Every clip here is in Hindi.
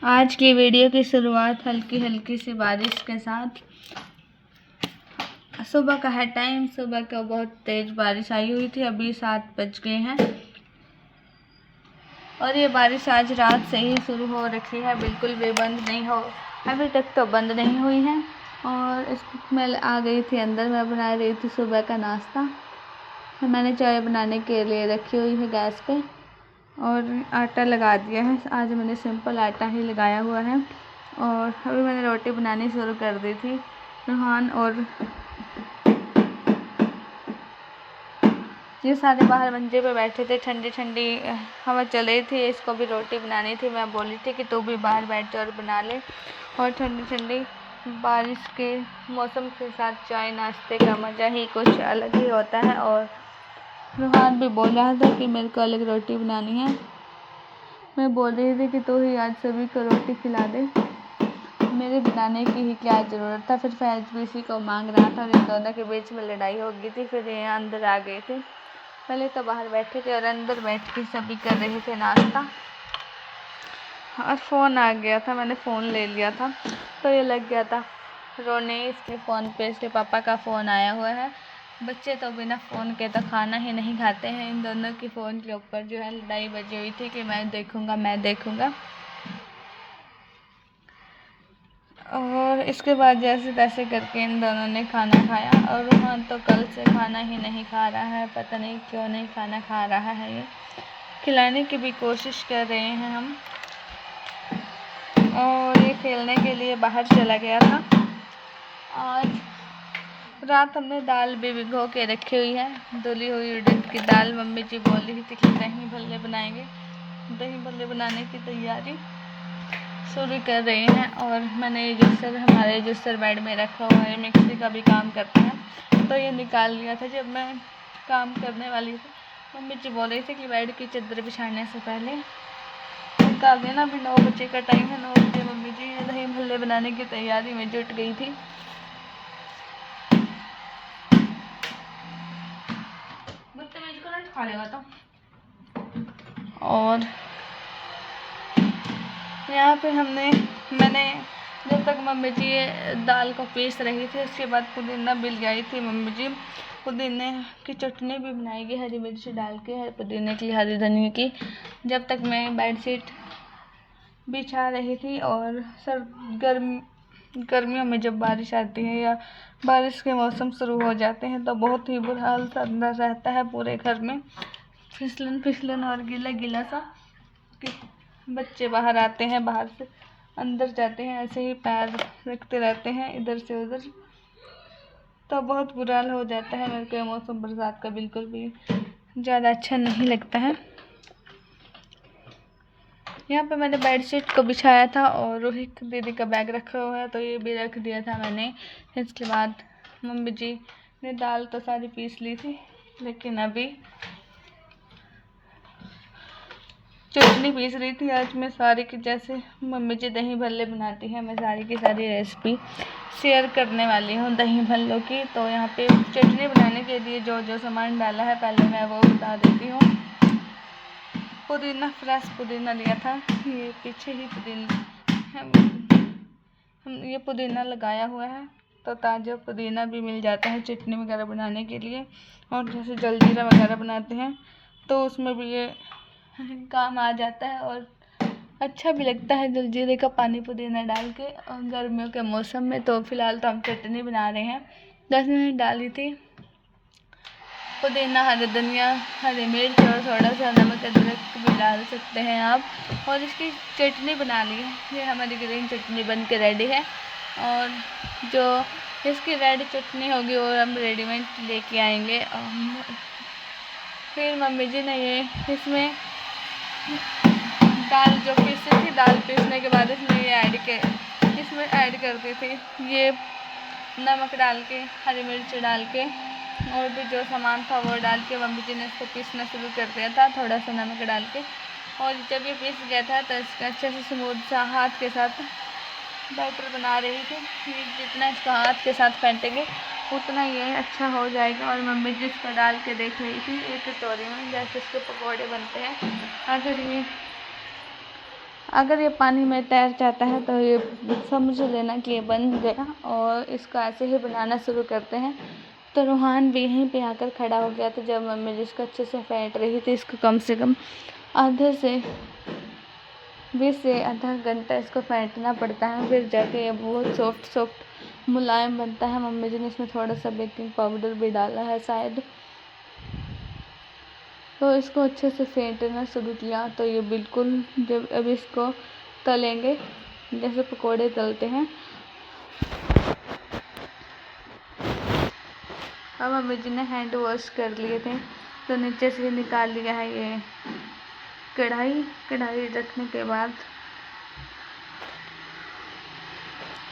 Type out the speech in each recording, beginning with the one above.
आज की वीडियो की शुरुआत हल्की हल्की सी बारिश के साथ। सुबह का है टाइम, सुबह का बहुत तेज बारिश आई हुई थी। अभी 7 बज गए हैं और ये बारिश आज रात से ही शुरू हो रखी है, बिल्कुल भी बंद नहीं हो, अभी तक तो बंद नहीं हुई है। और मैं आ गई थी अंदर, मैं बना रही थी सुबह का नाश्ता। मैंने चाय बनाने के लिए रखी हुई है गैस पे और आटा लगा दिया है। आज मैंने सिंपल आटा ही लगाया हुआ है और अभी मैंने रोटी बनानी शुरू कर दी थी। रूहान और ये सारे बाहर मंजे पे बैठे थे, ठंडी ठंडी हवा चल रही थी। इसको भी रोटी बनानी थी, मैं बोली थी कि तू भी बाहर बैठ जा और बना ले। और ठंडी ठंडी बारिश के मौसम के साथ चाय नाश्ते का मज़ा ही कुछ अलग ही होता है। और रूहान भी बोल रहा था कि मेरे को अलग रोटी बनानी है। मैं बोल रही थी कि तू ही आज सभी को रोटी खिला दे, मेरे बनाने की ही क्या ज़रूरत था। फिर फैज भी इसी को मांग रहा था और इन दोनों के बीच में लड़ाई हो गई थी। फिर ये अंदर आ गए थे, पहले तो बाहर बैठे थे और अंदर बैठ के सभी कर रहे थे नाश्ता। और फ़ोन आ गया था, मैंने फ़ोन ले लिया था तो ये लग गया था रोने। इसके फ़ोन पे इसके पापा का फ़ोन आया हुआ है। बच्चे तो बिना फ़ोन के तो खाना ही नहीं खाते हैं। इन दोनों की फ़ोन के ऊपर जो है लड़ाई बजी हुई थी कि मैं देखूँगा मैं देखूँगा। और इसके बाद जैसे तैसे करके इन दोनों ने खाना खाया। और रूहान तो कल से खाना ही नहीं खा रहा है, पता नहीं क्यों नहीं खाना खा रहा है। ये खिलाने की भी कोशिश कर रहे हैं हम। और ये खेलने के लिए बाहर चला गया था। आज रात हमने दाल भी भिगो के रखी हुई है, धुली हुई उड़द की दाल। मम्मी जी बोल रही थी कि दही भल्ले बनाएंगे, दही भल्ले बनाने की तैयारी शुरू कर रहे हैं। और मैंने ये जूसर हमारे जूसर बेड में रखा हुआ है, मिक्सी का भी काम करता है, तो ये निकाल लिया था जब मैं काम करने वाली थी। मम्मी जी बोल रही थी कि बेड की चादर बिछाने से पहले निकाल देना। अभी 9 बजे का टाइम है, 9 बजे मम्मी जी दही भल्ले बनाने की तैयारी में जुट गई थी। खा लेगा तो। और यहाँ पे मैंने जब तक मम्मी जी दाल को पीस रही थी, उसके बाद पुदीना मिल गई थी। मम्मी जी पुदीने की चटनी भी बनाएगी हरी मिर्ची डाल के, पुदीने की हरी धनिया की। जब तक मैं बेडशीट बिछा रही थी। और गर्मियों में जब बारिश आती है या बारिश के मौसम शुरू हो जाते हैं तो बहुत ही बुरा हाल सा अंदर रहता है पूरे घर में, फिसलन फिसलन और गीला गीला सा। कि बच्चे बाहर आते हैं, बाहर से अंदर जाते हैं, ऐसे ही पैर रखते रहते हैं इधर से उधर, तो बहुत बुरा हाल हो जाता है। मेरे को मौसम बरसात का बिल्कुल भी ज़्यादा अच्छा नहीं लगता है। यहाँ पे मैंने बेडशीट को बिछाया था और रोहित दीदी का बैग रखा हुआ है तो ये भी रख दिया था मैंने। इसके बाद मम्मी जी ने दाल तो सारी पीस ली थी, लेकिन अभी चटनी पीस रही थी। आज मैं सारी की जैसे मम्मी जी दही भल्ले बनाती हैं, मैं सारी की सारी रेसिपी शेयर करने वाली हूँ दही भल्लों की। तो यहाँ पे चटनी बनाने के लिए जो जो सामान डाला है पहले मैं वो बता देती हूँ। पुदीना, फ्रेश पुदीना लिया था, ये पीछे ही पुदीना हम ये पुदीना लगाया हुआ है, तो ताज़ा पुदीना भी मिल जाता है चटनी वगैरह बनाने के लिए। और जैसे जलजीरा वगैरह बनाते हैं तो उसमें भी ये काम आ जाता है और अच्छा भी लगता है जलजीरे का पानी पुदीना डाल के। और गर्मियों के मौसम में तो फ़िलहाल तो हम चटनी बना रहे हैं। 10 मिनट डाली थी पुदीना, हरी धनिया, हरी मिर्च और थोड़ा सा नमक, अदरक भी डाल सकते हैं आप। और इसकी चटनी बना ली है, ये हमारी ग्रीन चटनी बन के रेडी है। और जो इसकी रेड चटनी होगी वो हम रेडीमेड लेके आएंगे। फिर मम्मी जी ने ये इसमें दाल जो पीसी थी, दाल पीसने के बाद इसमें ऐड कर दी थी ये नमक डाल के, हरी मिर्च डाल के और भी जो सामान था वो डाल के मम्मी जी ने इसको पीसना शुरू कर दिया था थोड़ा सा नमक डाल के। और जब ये पीस गया था तो इसका अच्छे से स्मूथ सा हाथ के साथ बैटर बना रही थी। ये जितना इसको हाथ के साथ फेंटेंगे उतना ये अच्छा हो जाएगा। और मम्मी जी इसको डाल के देख रही थी एक कटोरी में, जैसे इसके पकौड़े बनते हैं। अगर ये अगर ये पानी में तैर जाता है तो ये समझ लेना कि ये बन गया, और इसको ऐसे ही बनाना शुरू करते हैं। तो रूहान भी यहीं पे आकर खड़ा हो गया था जब मम्मी जिसको अच्छे से फेंट रही थी। इसको कम से कम आधे से 20 से आधा घंटा इसको फेंटना पड़ता है, फिर जाके ये बहुत सॉफ्ट मुलायम बनता है। मम्मी जी ने इसमें थोड़ा सा बेकिंग पाउडर भी डाला है शायद। तो इसको अच्छे से फेंटना शुरू किया। तो ये बिल्कुल, जब अब इसको तलेंगे जैसे पकोड़े तलते हैं। अब मम्मी जी ने हैंड वॉश कर लिए थे, तो नीचे से निकाल लिया है ये कढ़ाई रखने के बाद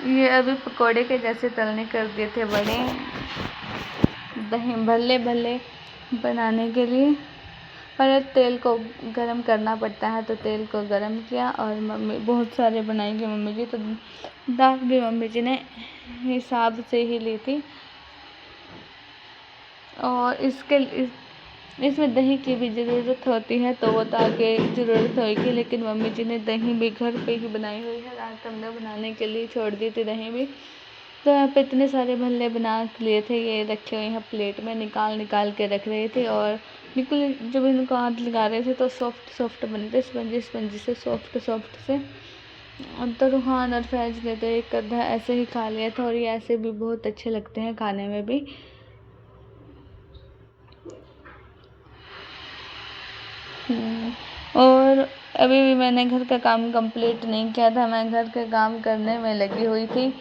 ये अभी पकोड़े के जैसे तलने कर दिए थे बड़े। दही भल्ले बनाने के लिए पहले तेल को गरम करना पड़ता है, तो तेल को गरम किया और मम्मी बहुत सारे बनाएंगे मम्मी जी। तो दाल भी मम्मी जी ने हिसाब से ही ली थी, और इसमें दही की भी ज़रूरत होती है, तो वो तो आगे ज़रूरत होगी, लेकिन मम्मी जी ने दही भी घर पे ही बनाई हुई है। रात हमने बनाने के लिए छोड़ दी थी दही भी। तो यहाँ पे इतने सारे भल्ले बना लिए थे, ये रखे हुए हैं प्लेट में, निकाल के रख रहे थे। और बिल्कुल जब इनको हाथ लगा रहे थे तो सॉफ्ट बने थे, स्पंजी से सॉफ्ट से। तो रूहान और फैज ने तो एक आधा ऐसे ही खा लिया था, और ये ऐसे भी बहुत अच्छे लगते हैं खाने में भी। और अभी भी मैंने घर का काम कंप्लीट नहीं किया था, मैं घर के काम करने में लगी हुई थी।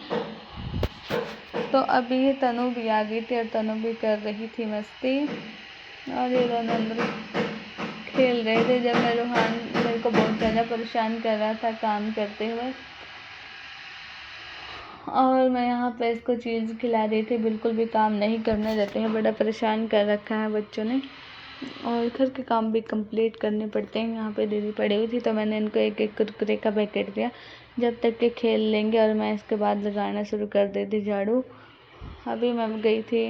तो अभी ये तनु भी आ गई थी, और तनु भी कर रही थी मस्ती, और ये दोनों अंदर खेल रहे थे। जब मैं रूहान मेरे को बहुत ज़्यादा परेशान कर रहा था काम करते हुए, और मैं यहाँ पे इसको चीज़ खिला रही थी। बिल्कुल भी काम नहीं करने देते हैं, बड़ा परेशान कर रखा है बच्चों ने। और घर के काम भी कंप्लीट करने पड़ते हैं। यहाँ पे दीदी पड़ी हुई थी, तो मैंने इनको एक कुरकुरे का पैकेट दिया जब तक के खेल लेंगे, और मैं इसके बाद लगाना शुरू कर देती झाड़ू। अभी मैं गई थी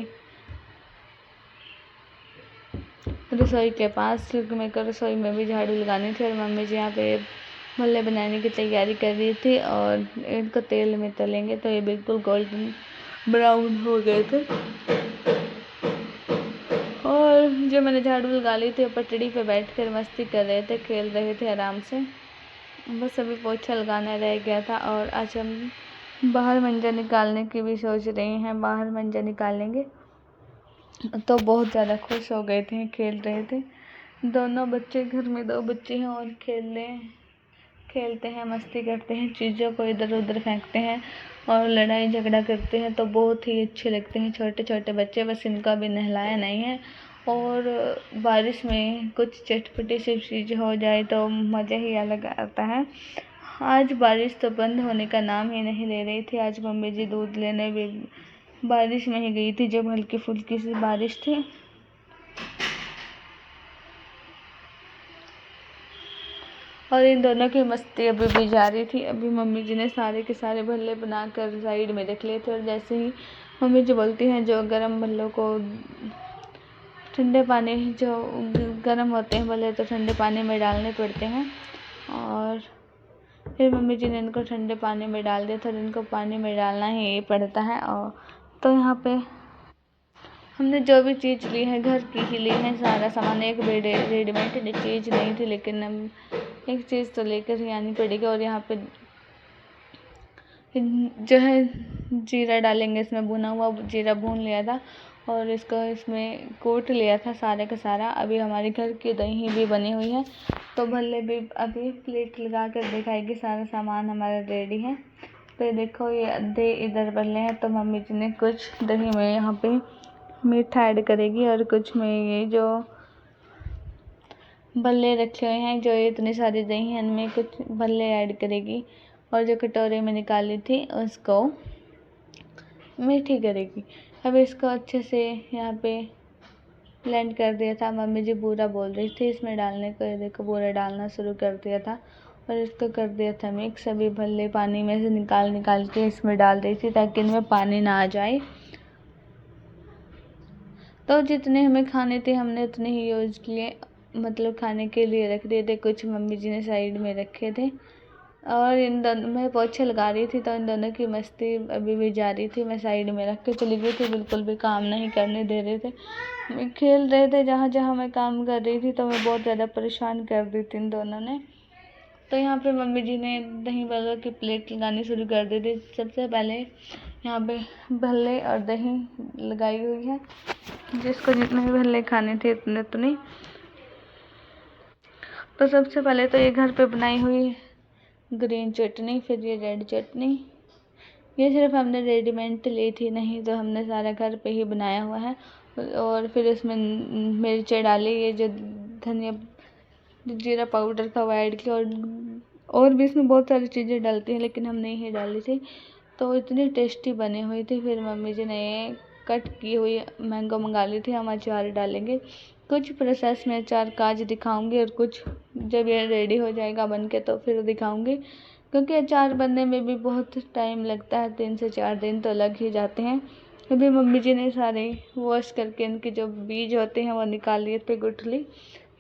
रसोई के पास, क्योंकि मेरे को रसोई में भी झाड़ू लगानी थी, और मम्मी जी यहाँ पे भल्ले बनाने की तैयारी कर रही थी। और इनको तेल में तलेंगे, तो ये बिल्कुल गोल्डन ब्राउन हो गए थे। और जो मैंने झाड़ू लगा ली थी, वो पटड़ी पे बैठकर मस्ती कर रहे थे, खेल रहे थे आराम से। बस अभी पोछा लगाना रह गया था, और आज हम बाहर मंजा निकालने की भी सोच रहे हैं। बाहर मंजा निकालेंगे। तो बहुत ज़्यादा खुश हो गए थे, खेल रहे थे दोनों बच्चे। घर में 2 बच्चे हैं, और खेलते हैं, मस्ती करते हैं, चीज़ों को इधर उधर फेंकते हैं और लड़ाई झगड़ा करते हैं। तो बहुत ही अच्छे लगते हैं छोटे छोटे बच्चे। बस इनका भी नहलाया नहीं है, और बारिश में कुछ चटपटी सी चीज़ हो जाए तो मज़ा ही अलग आता है। आज बारिश तो बंद होने का नाम ही नहीं ले रही थी। आज मम्मी जी दूध लेने भी बारिश में ही गई थी, जब हल्की फुल्की सी बारिश थी। और इन दोनों की मस्ती अभी भी जारी थी। अभी मम्मी जी ने सारे के सारे भल्ले बनाकर साइड में रख लिए थे, और जैसे ही मम्मी जी बोलती हैं जो गरम भल्लों को ठंडे पानी, जो गरम होते हैं भल्ले तो ठंडे पानी में डालने पड़ते हैं। और फिर मम्मी जी ने इनको ठंडे पानी में डाल दिया था, और इनको पानी में डालना ही पड़ता है। और तो यहाँ पे हमने जो भी चीज़ ली है घर की ही ली है, सारा सामान। एक रेडीमेड चीज़ नहीं थी, लेकिन हम एक चीज़ तो लेकर ही आनी पड़ेगी। और यहाँ पे जो है जीरा डालेंगे, इसमें भुना हुआ जीरा भून लिया था, और इसको इसमें कूट लिया था सारे का सारा। अभी हमारे घर की दही भी बनी हुई है, तो भल्ले भी अभी प्लेट लगा कर दिखाएगी। सारा सामान हमारा रेडी है। तो देखो ये आधे इधर भल्ले हैं, तो मम्मी जी ने कुछ दही में यहाँ पे मीठा ऐड करेगी, और कुछ में ये जो भल्ले रखे हुए हैं, जो इतनी सारी दही है, इनमें कुछ भल्ले ऐड करेगी, और जो कटोरे में निकाली थी उसको मीठी करेगी। अब इसको अच्छे से यहाँ पे ब्लेंड कर दिया था। मम्मी जी बूरा बोल रही थी इसमें डालने को, ये देखो बूरा डालना शुरू कर दिया था, और इसको कर दिया था मिक्स। अभी भल्ले पानी में से निकाल के इसमें डाल रही थी, ताकि इनमें पानी ना आ जाए। तो जितने हमें खाने थे हमने उतने ही यूज़ किए, मतलब खाने के लिए रख दिए थे। कुछ मम्मी जी ने साइड में रखे थे, और इन दोनों मैं पोछे लगा रही थी तो इन दोनों की मस्ती अभी भी जारी थी। मैं साइड में रख के चली गई थी, बिल्कुल भी काम नहीं करने दे रहे थे। मैं खेल रहे थे जहाँ जहाँ मैं काम कर रही थी, तो मैं बहुत ज़्यादा परेशान कर दी थी इन दोनों ने। तो यहाँ पे मम्मी जी ने दही बल्ले की प्लेट लगानी शुरू कर दी थी। सबसे पहले यहाँ पे भल्ले और दही लगाई हुई है, जिसको जितने भी भल्ले खाने थे उतने तो नहीं। तो सबसे पहले तो ये घर पे बनाई हुई ग्रीन चटनी, फिर ये रेड चटनी। ये सिर्फ हमने रेडीमेड ली थी, नहीं तो हमने सारा घर पे ही बनाया हुआ है। और फिर इसमें मिर्चें डाली, ये जो धनिया जीरा पाउडर था वो ऐड किया। और भी इसमें बहुत सारी चीज़ें डलती हैं, लेकिन हमने यही डाली थी, तो इतनी टेस्टी बनी हुई थी। फिर मम्मी जी ने कट की हुई मैंगो मंगा ली थी, हम अचार डालेंगे। कुछ प्रोसेस में अचार का आज दिखाऊंगी, और कुछ जब ये रेडी हो जाएगा बन के तो फिर दिखाऊंगी, क्योंकि अचार बनने में भी बहुत टाइम लगता है, 3 से 4 दिन तो लग ही जाते हैं। अभी मम्मी जी ने सारे वॉश करके इनके जो बीज होते हैं वो निकाल लिए थे, गुठली।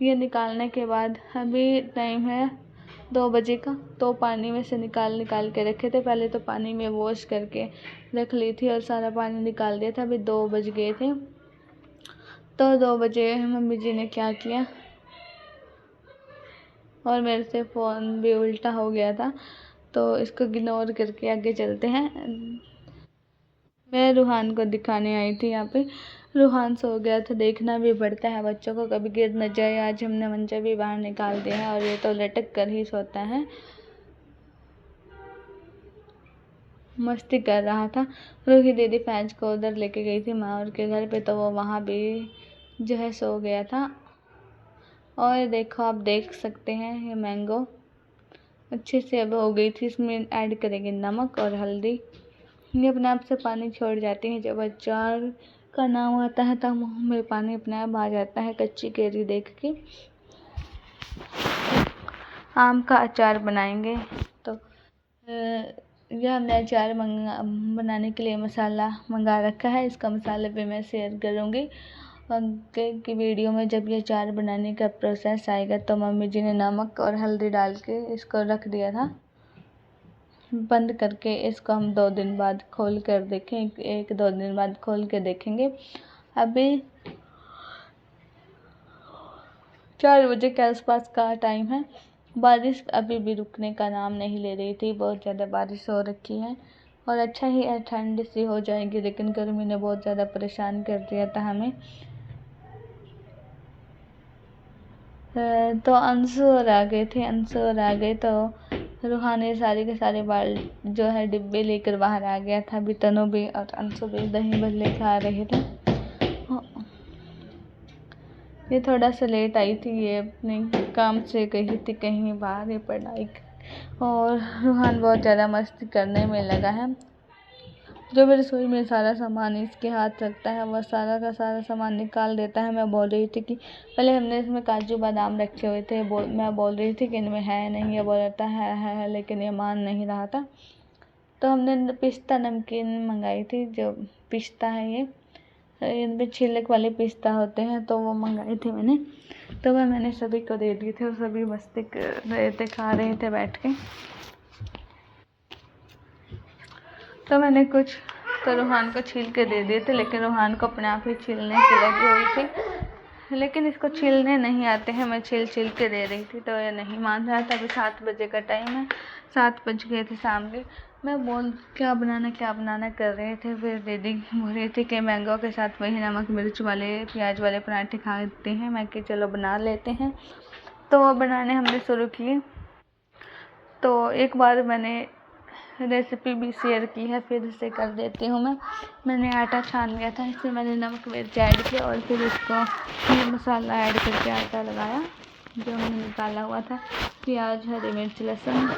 ये निकालने के बाद अभी टाइम है 2 बजे का, तो पानी में से निकाल के रखे थे। पहले तो पानी में वॉश करके रख ली थी और सारा पानी निकाल दिया था। अभी 2 बज गए थे, तो 2 बजे मम्मी जी ने क्या किया, और मेरे से फ़ोन भी उल्टा हो गया था, तो इसको इग्नोर करके आगे चलते हैं। मैं रूहान को दिखाने आई थी यहाँ पे। रूहान सो गया था, देखना भी पड़ता है बच्चों को, कभी गिर न जाए। आज हमने मंचा भी बाहर निकाल दिया है और ये तो लटक कर ही सोता है। मस्ती कर रहा था। रूही दीदी फैंस को उधर लेके गई थी माँ और के घर पे, तो वो वहाँ भी जो है सो गया था। और देखो, आप देख सकते हैं ये मैंगो अच्छे से अब हो गई थी। इसमें ऐड करेंगे नमक और हल्दी। ये अपने आप से पानी छोड़ जाती है। जब अचार का नाम आता है तो मुँह में पानी अपने आप आ जाता है कच्ची कैरी देख के। आम का अचार बनाएंगे, तो यह हमने अचार बनाने के लिए मसाला मंगा रखा है। इसका मसाला भी मैं शेयर करूँगी आगे की वीडियो में। जब ये अचार बनाने का प्रोसेस आएगा, तो मम्मी जी ने नमक और हल्दी डाल के इसको रख दिया था बंद करके। इसको हम 2 दिन बाद खोल कर देखें, 1-2 दिन बाद खोल के देखेंगे। अभी 4 बजे के आसपास का टाइम है। बारिश अभी भी रुकने का नाम नहीं ले रही थी, बहुत ज़्यादा बारिश हो रखी है। और अच्छा ही है, ठंड सी हो जाएगी, लेकिन गर्मी ने बहुत ज़्यादा परेशान कर दिया था हमें। तो अंशु और आ गए थे। अंशु और आ गए तो रूहानी सारे के सारे बाल जो है डिब्बे लेकर बाहर आ गया था। अभी तनु भी और अंशु भी दही भल्ले खा रहे थे। ये थोड़ा सा लेट आई थी, ये अपने काम से गई थी कहीं बाहर, ये पढ़ाई। और रूहान बहुत ज़्यादा मस्ती करने में लगा है। जो भी रसोई में सारा सामान इसके हाथ रखता है, वह सारा का सारा सामान निकाल देता है। मैं बोल रही थी कि पहले हमने इसमें काजू बादाम रखे हुए थे, मैं बोल रही थी कि इनमें है नहीं, ये बोल रहा था है, लेकिन ये मान नहीं रहा था। तो हमने पिस्ता नमकीन मंगाई थी, जो पिस्ता है ये इनमें छिलक वाले पिस्ता होते हैं, तो वो मंगाए थे मैंने। तो वह मैंने सभी को दे दिए थे और सभी मस्ती कर रहे थे, खा रहे थे बैठ के। तो मैंने कुछ तो रूहान को छील के दे दिए थे, लेकिन रूहान को अपने आप ही छीलने की लगी हुई थी। लेकिन इसको छीलने नहीं आते हैं, मैं छील के दे रही थी, तो ये नहीं मान रहा था। अभी 7 बजे का टाइम है, 7 बज गए थे शाम के। मैं बोल क्या बनाना कर रहे थे। फिर दीदी बोल रही थी कि मैंगो के साथ वही नमक मिर्च वाले प्याज वाले पराठे खाते हैं। मैं कि चलो बना लेते हैं, तो वो बनाने हमने शुरू किए। तो एक बार मैंने रेसिपी भी शेयर की है, फिर से कर देती हूँ मैंने आटा छान लिया था, इसमें मैंने नमक मिर्च ऐड किया और फिर इसको ये मसाला ऐड करके आटा लगाया जो हमने निकाला हुआ था। प्याज, हरी मिर्च, लहसुन,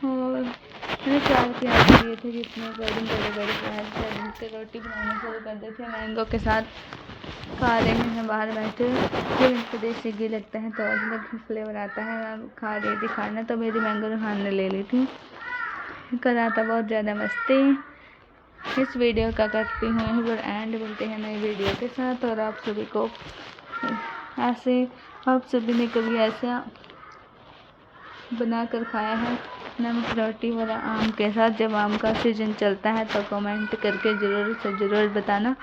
और मैंने 4 प्याज लिए थे, जितने अकॉर्डिंग बड़े प्याज जिससे रोटी बनाना शुरू कर देते हैं। मैंगो के साथ खा रहे हैं बाहर बैठे, जब इनको देसी घी लगता है तो अलग फ्लेवर आता है। खा रही थी खाना, तो मेरी मैंगो रूहान ने ले ली थी। कर रहा था बहुत ज़्यादा मस्ती। इस वीडियो का करती हूँ यहीं पर एंड, मिलते हैं नई वीडियो के साथ। और आप सभी को ऐसे, आप सभी ने कभी ऐसा बना कर खाया है नमक रोटी और आम के साथ। जब आम का सीजन चलता है तो कमेंट करके ज़रूर से ज़रूर बताना।